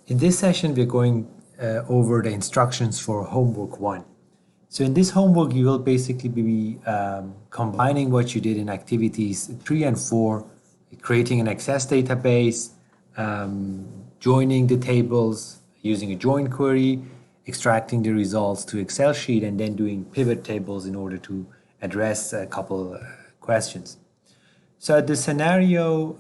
In this session, we're going over the instructions for homework 1. So in this homework, you will basically be combining what you did in activities 3 and 4, creating an access database, joining the tables using a join query, extracting the results to Excel sheet, and then doing pivot tables in order to address a couple questions. So the scenario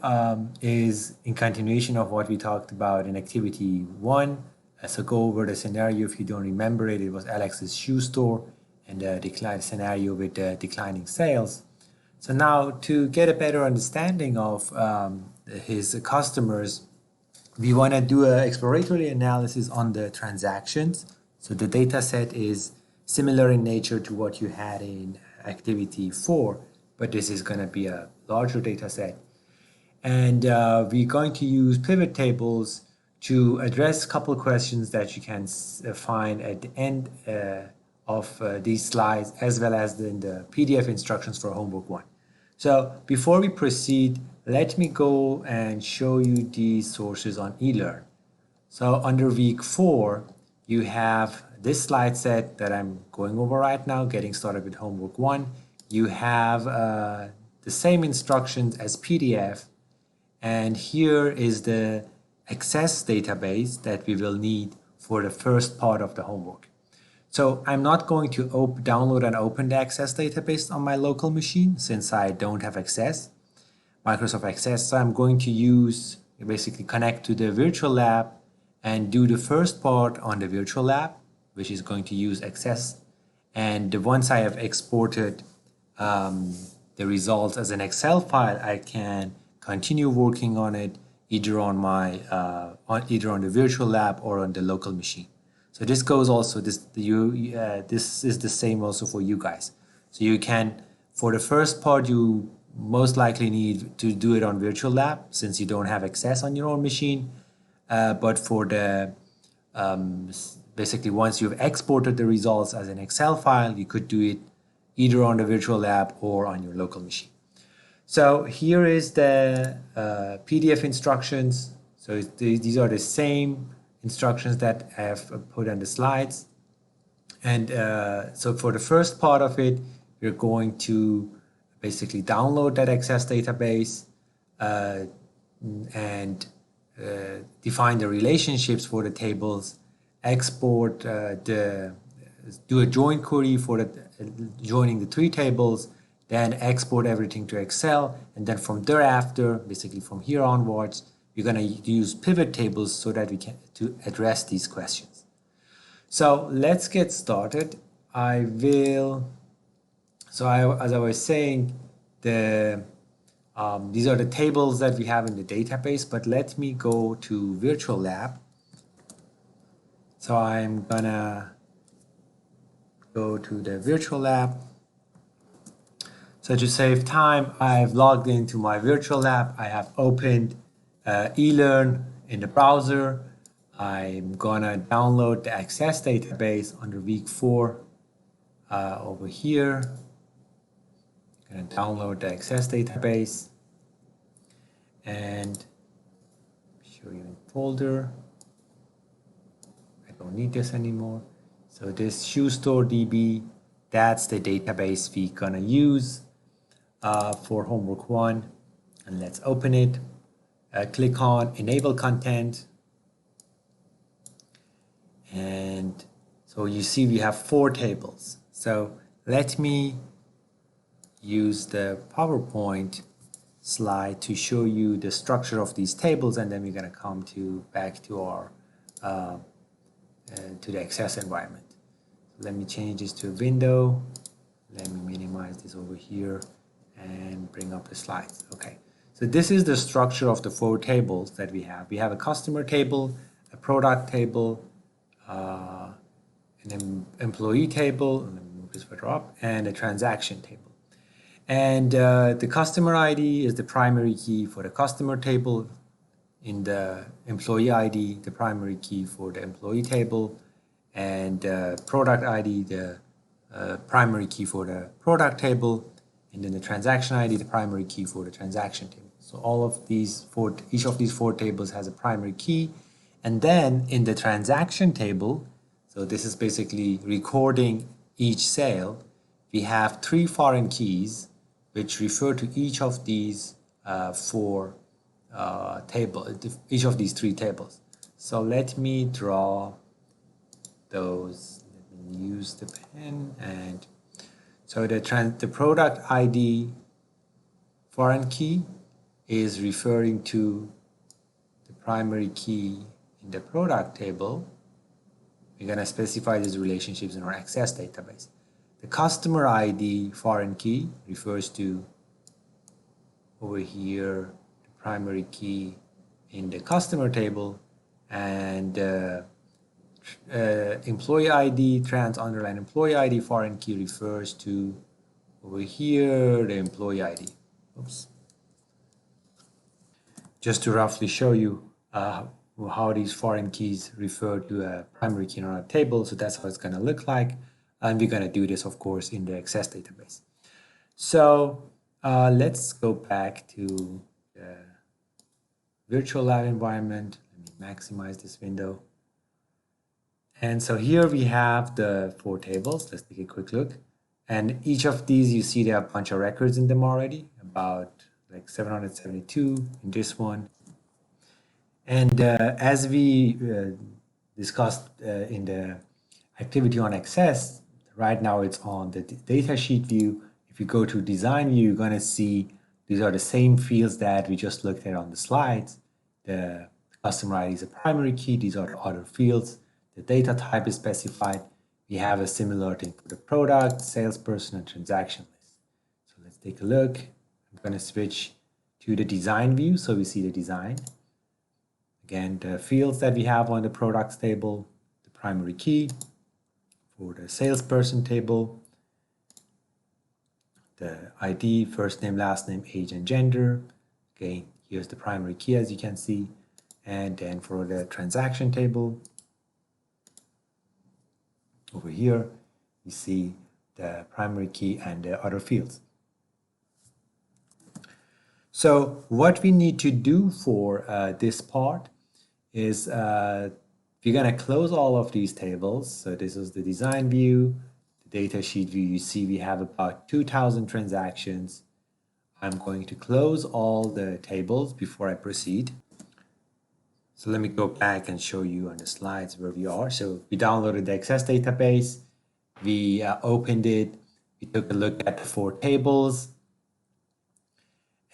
is in continuation of what we talked about in activity 1. So go over the scenario. If you don't remember it, it was Alex's shoe store and the decline scenario with the declining sales. So now to get a better understanding of his customers, we want to do an exploratory analysis on the transactions. So the data set is similar in nature to what you had in activity 4, but this is going to be a larger data set. And we're going to use pivot tables to address a couple of questions that you can find at the end of these slides, as well as in the PDF instructions for homework 1. So before we proceed, let me go and show you these sources on eLearn. So under week 4, you have this slide set that I'm going over right now, getting started with homework 1. You have the same instructions as PDF, and here is the access database that we will need for the first part of the homework. So I'm not going to download and open the access database on my local machine since I don't have access, Microsoft Access. So I'm going to basically connect to the virtual lab and do the first part on the virtual lab, which is going to use access. And once I have exported the results as an Excel file, I can continue working on it either on my either on the virtual lab or on the local machine. So this goes also this is the same also for you guys. So you can, for the first part, you most likely need to do it on virtual lab since you don't have access on your own machine. But for the basically once you've exported the results as an Excel file, you could do it either on the virtual lab or on your local machine. So here is the PDF instructions. So these are the same instructions that I have put on the slides. And so for the first part of it, you're going to basically download that access database and define the relationships for the tables, export do a join query for joining the 3 tables, then export everything to Excel, and then from thereafter, basically from here onwards, we're going to use pivot tables so that we can to address these questions. So let's get started. As I was saying, these are the tables that we have in the database, but let me go to virtual lab. So I'm gonna go to the virtual lab. So to save time, I've logged into my virtual lab. I have opened eLearn in the browser. I'm gonna download the access database under week 4 over here. I'm gonna download the access database and show you in folder. I don't need this anymore. So this shoe store DB, that's the database we're gonna use for homework 1. And let's open it. Click on enable content. And so you see we have 4 tables. So let me use the PowerPoint slide to show you the structure of these tables, and then we're gonna come back to our to the access environment. Let me change this to a window. Let me minimize this over here and bring up the slides. Okay, so this is the structure of the 4 tables that we have. We have a customer table, a product table, an employee table, and let me move this further up, and a transaction table. And the customer ID is the primary key for the customer table. In the employee ID, the primary key for the employee table, and product ID, the primary key for the product table, and then the transaction ID, the primary key for the transaction table. So all of these each of these 4 tables has a primary key, And then in the transaction table, so this is basically recording each sale, we have 3 foreign keys which refer to each of these each of these 3 tables. So let me draw those. Let me use the pen. And so the product ID foreign key is referring to the primary key in the product table. We're going to specify these relationships in our access database. The customer ID foreign key refers to, over here, the primary key in the customer table, and employee ID _employee ID foreign key refers to, over here, the employee ID. Oops. Just to roughly show you how these foreign keys refer to a primary key in our table. So that's how it's going to look like. And we're going to do this, of course, in the access database. So let's go back to the virtual lab environment. Let me maximize this window. And so here we have the 4 tables. Let's take a quick look. And each of these, you see, there are a bunch of records in them already, about like 772 in this one. And as we discussed in the activity on access, right now it's on the data sheet view. If you go to design view, you're going to see these are the same fields that we just looked at on the slides. The customer ID is a primary key. These are the other fields. The data type is specified. We have a similar thing for the product, salesperson, and transaction list. So let's take a look. I'm going to switch to the design view so we see the design. Again, the fields that we have on the products table, the primary key. For the salesperson table, the ID, first name, last name, age, and gender. Okay, here's the primary key, as you can see. And then for the transaction table, over here, you see the primary key and the other fields. So what we need to do for this part is we're going to close all of these tables. So this is the design view, the data sheet view. You see we have about 2,000 transactions. I'm going to close all the tables before I proceed. So let me go back and show you on the slides where we are. So we downloaded the access database. We opened it. We took a look at the 4 tables.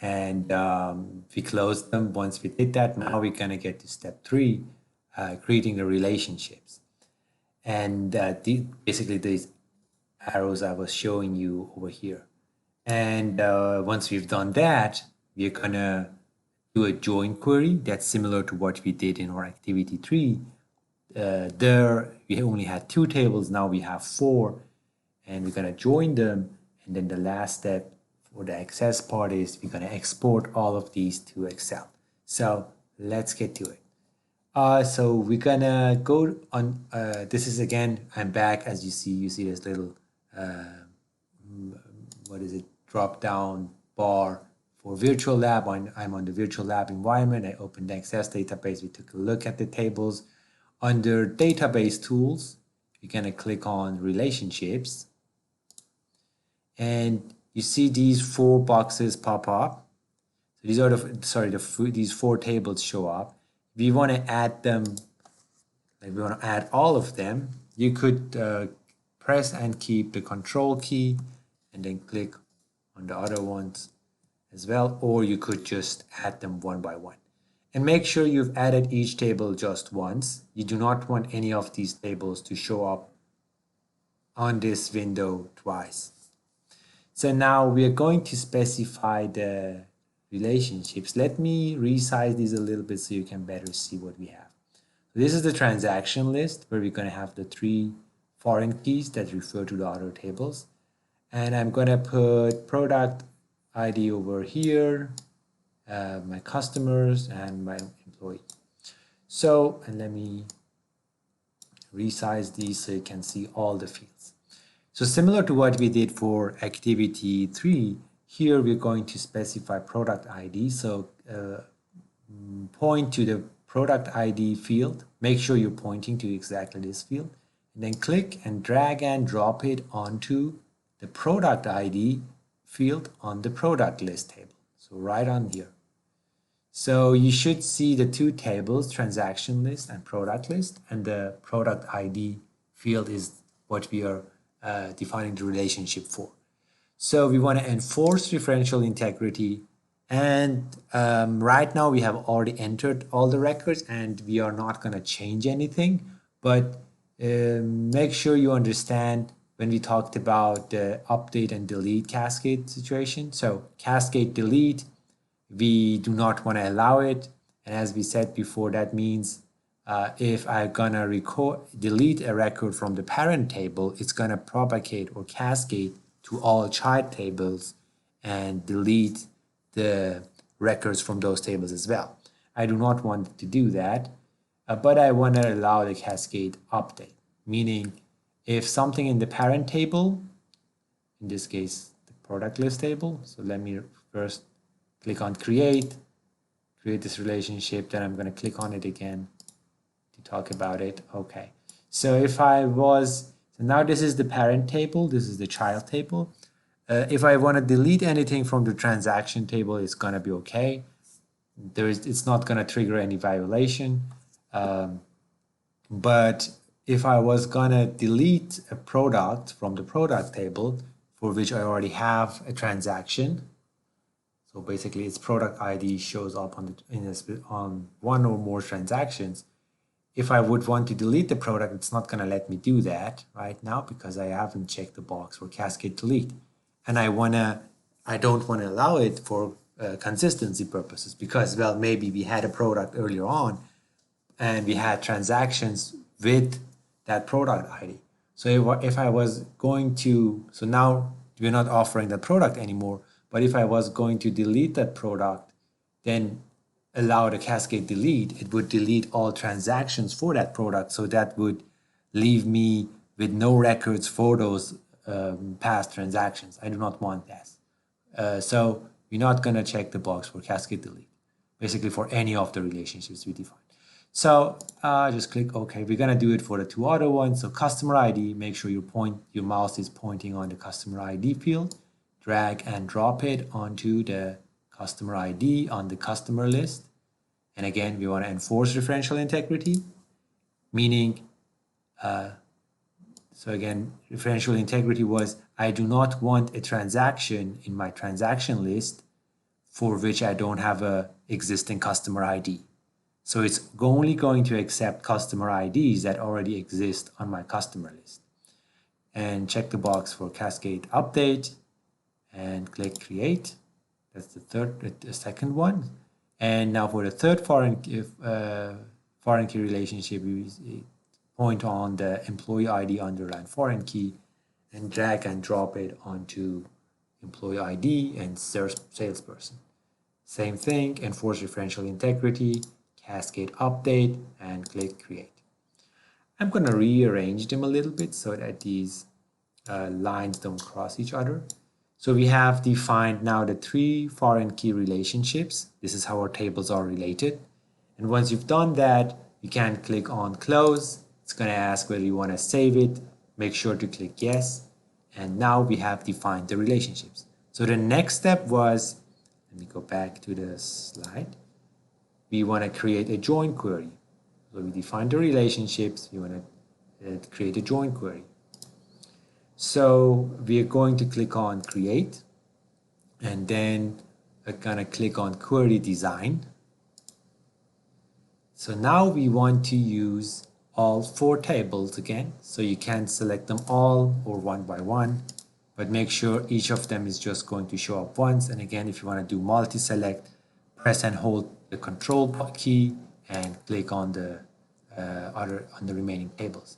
And we closed them. Once we did that, now we're going to get to step 3, creating the relationships. And basically these arrows I was showing you over here. And once we've done that, we're going to do a join query that's similar to what we did in our activity 3. There we only had 2 tables, now we have 4, and we're going to join them. And then the last step for the access part is we're going to export all of these to Excel. So let's get to it. So we're going to go on, this is again, I'm back. As you see this little, drop down bar for virtual lab. I'm on the virtual lab environment. I opened the access database. We took a look at the tables. Under database tools, you're going to click on relationships. And you see these 4 boxes pop up. So these are these 4 tables show up. We want to add them, like we want to add all of them. You could press and keep the control key and then click on the other ones as well, or you could just add them one by one. And make sure you've added each table just once. You do not want any of these tables to show up on this window twice. So now we are going to specify the relationships. Let me resize these a little bit so you can better see what we have. So this is the transaction list where we're going to have the 3 foreign keys that refer to the other tables. And I'm going to put product ID over here, my customers, and my employee. So, and let me resize these so you can see all the fields. So similar to what we did for activity 3, here we're going to specify product ID. So point to the product ID field. Make sure you're pointing to exactly this field. And then click and drag and drop it onto the product ID field on the product list table. So right on here. So you should see the two tables, transaction list and product list, and the product ID field is what we are defining the relationship for. So we want to enforce referential integrity, and right now we have already entered all the records and we are not going to change anything, but make sure you understand when we talked about the update and delete cascade situation. So cascade delete, we do not want to allow it. And as we said before, that means if I'm gonna delete a record from the parent table, it's gonna propagate or cascade to all child tables and delete the records from those tables as well. I do not want to do that, but I want to allow the cascade update, meaning if something in the parent table, in this case, the product list table, so let me first click on create this relationship, then I'm going to click on it again to talk about it. Okay, so if I was, so now this is the parent table, this is the child table. If I want to delete anything from the transaction table, it's going to be okay. It's not going to trigger any violation. But if I was going to delete a product from the product table for which I already have a transaction, so basically its product ID shows up on one or more transactions. If I would want to delete the product, it's not going to let me do that right now because I haven't checked the box for cascade delete. And I don't want to allow it for consistency purposes because, well, maybe we had a product earlier on and we had transactions with that product ID. So if I was going to, so now we're not offering that product anymore, but if I was going to delete that product, then allow the cascade delete, it would delete all transactions for that product. So that would leave me with no records for those past transactions. I do not want that. So we're not going to check the box for cascade delete, basically for any of the relationships we define. So just click OK. We're going to do it for the two other ones. So customer ID, make sure your mouse is pointing on the customer ID field. Drag and drop it onto the customer ID on the customer list. And again, we want to enforce referential integrity, meaning, so again, referential integrity was I do not want a transaction in my transaction list for which I don't have a existing customer ID. So it's only going to accept customer IDs that already exist on my customer list. And check the box for cascade update and click create. That's the second one. And now for the third foreign key relationship, we point on the employee ID underline foreign key and drag and drop it onto employee ID and salesperson. Same thing, enforce referential integrity, cascade update, and click create. I'm going to rearrange them a little bit so that these lines don't cross each other. So we have defined now the three foreign key relationships. This is how our tables are related. And once you've done that, you can click on close. It's going to ask whether you want to save it. Make sure to click yes. And now we have defined the relationships. So the next step was, let me go back to the slide. We want to create a join query. So we define the relationships. We want to create a join query. So we are going to click on create, and then we're going to click on query design. So now we want to use all four tables again. So you can select them all or one by one, but make sure each of them is just going to show up once. And again, if you want to do multi-select, press and hold the control key and click on the remaining tables.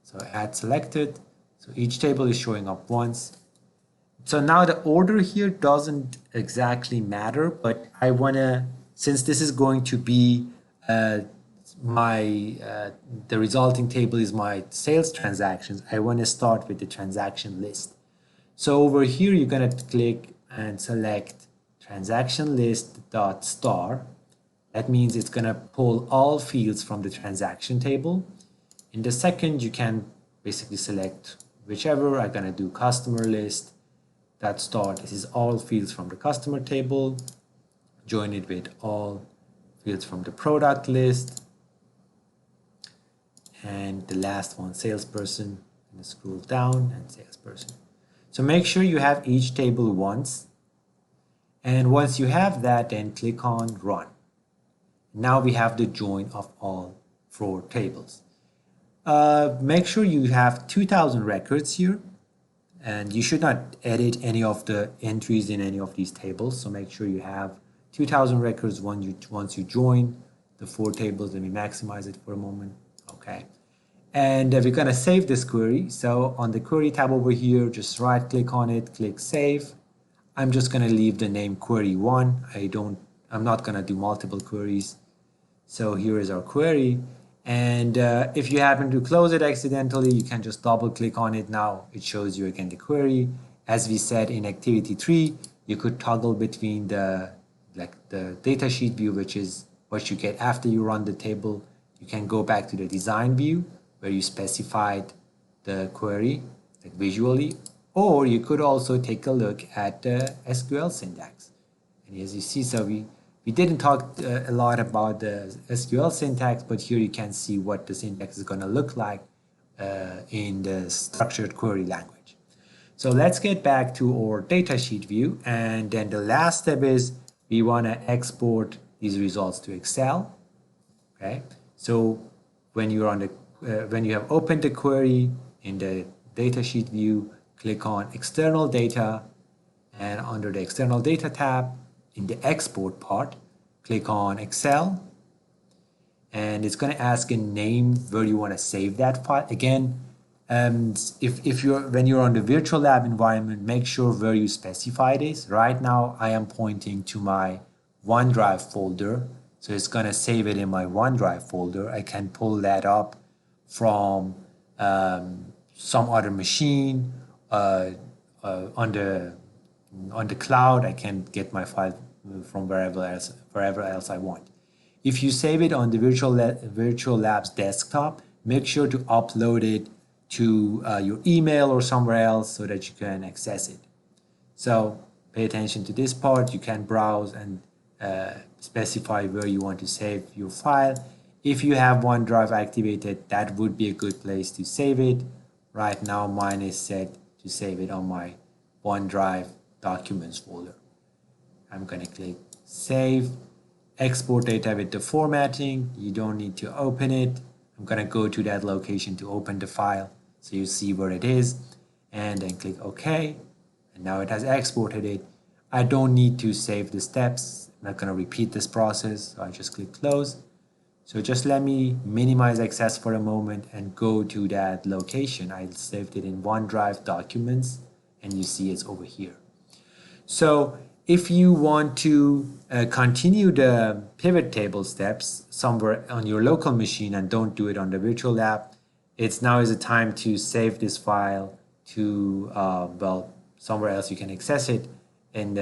So add selected. So each table is showing up once. So now the order here doesn't exactly matter, but I want to, since this is going to be the resulting table is my sales transactions, I want to start with the transaction list. So over here, you're going to click and select transaction list dot star, That means it's going to pull all fields from the transaction table. In the second, you can basically select whichever. I'm going to do customer list. That start. This is all fields from the customer table. Join it with all fields from the product list. And the last one, salesperson. I'm going to scroll down and salesperson. So make sure you have each table once. And once you have that, then click on run. Now we have the join of all 4 tables. Make sure you have 2000 records here, and you should not edit any of the entries in any of these tables. So make sure you have 2000 records once you join the 4 tables. Let me maximize it for a moment. Okay. And we're going to save this query. So on the query tab over here, just right click on it, click save. I'm just going to leave the name query1. I'm not going to do multiple queries. So here is our query. And if you happen to close it accidentally, you can just double click on it. Now it shows you again the query. As we said in activity 3, you could toggle between the datasheet view, which is what you get after you run the table. You can go back to the design view where you specified the query visually, or you could also take a look at the SQL syntax. And as you see, so we didn't talk a lot about the SQL syntax, but here you can see what the syntax is going to look like in the structured query language. So let's get back to our datasheet view, and then the last step is we want to export these results to Excel. Okay, so when you're on the when you have opened the query in the datasheet view, click on external data, and under the external data tab in the export part, click on Excel, and it's going to ask a name where you want to save that file. Again, when you're on the virtual lab environment, make sure where you specify this. Right now I am pointing to my OneDrive folder, so it's going to save it in my OneDrive folder. I can pull that up from some other machine on the cloud. I can get my file from wherever else I want. If you save it on the virtual labs desktop, make sure to upload it to your email or somewhere else so that you can access it. So pay attention to this part. You can browse and specify where you want to save your file. If you have OneDrive activated, that would be a good place to save it. Right now mine is set to save it on my OneDrive documents folder. I'm going to click save, export data with the formatting. You don't need to open it. I'm going to go to that location to open the file so you see where it is, and then click OK. And now it has exported it. I don't need to save the steps. I'm not going to repeat this process, so I just click close. So just let me minimize access for a moment and go to that location. I saved it in OneDrive documents, and you see it's over here. So if you want to continue the pivot table steps somewhere on your local machine and don't do it on the virtual lab, now is the time to save this file to somewhere else you can access it. And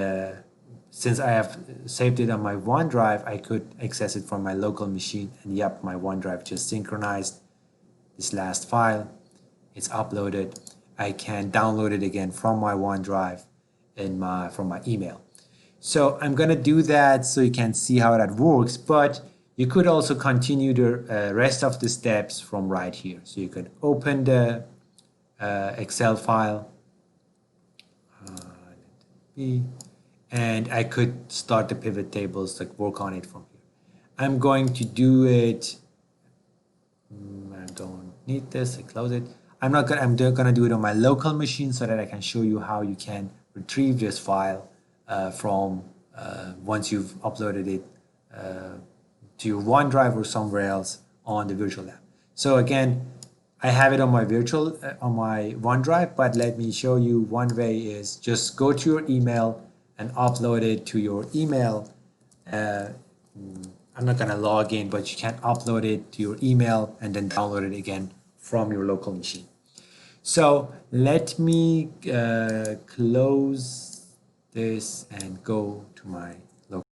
since I have saved it on my OneDrive, I could access it from my local machine. And yep, my OneDrive just synchronized this last file. It's uploaded. I can download it again from my OneDrive from my email. So I'm going to do that so you can see how that works, but you could also continue the rest of the steps from right here. So you could open the Excel file, and I could start the pivot tables, work on it from here. I'm going to do it. I don't need this. I close it. I'm going to do it on my local machine so that I can show you how you can retrieve this file from once you've uploaded it to your OneDrive or somewhere else on the virtual lab. So again, I have it on my OneDrive, but let me show you one way is just go to your email and upload it to your email. I'm not going to log in, but you can upload it to your email and then download it again from your local machine. So let me close this and go to my